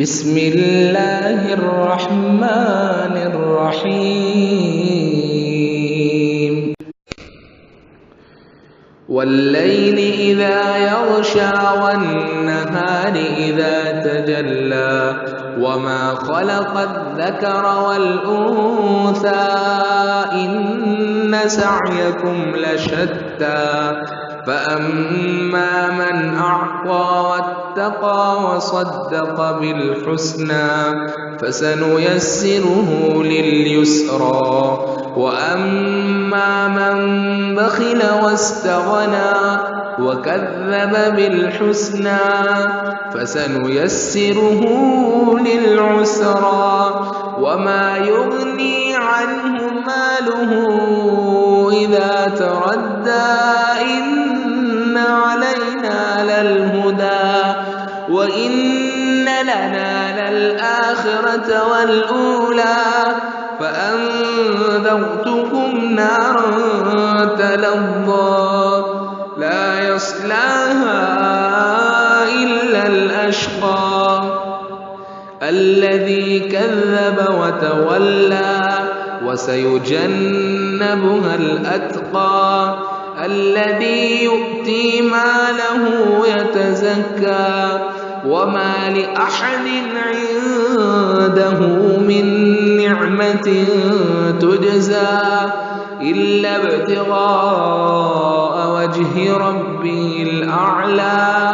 بسم الله الرحمن الرحيم والليل إذا يغشى والنهار إذا تجلى وما خلق الذكر والأنثى إن سعيكم لشتى فأما من أعطى واتقى وصدق بالحسنى فسنيسره لليسرى وأما من بخل واستغنى وكذب بالحسنى فسنيسره للعسرى وما يغني عنه ماله إذا تردى إن علينا للهدى وإن لنا للآخرة والأولى فأنذرتكم نارا تلظى لا يصلاها إلا الأشقى الذي كذب وتولى وسيجنبها الأتقى الذي يؤتي ماله يتزكى وما لأحد عنده من نعمة تجزى إلا ابتغاء وجه ربه الأعلى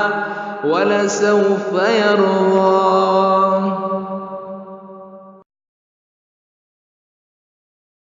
ولسوف يرضى.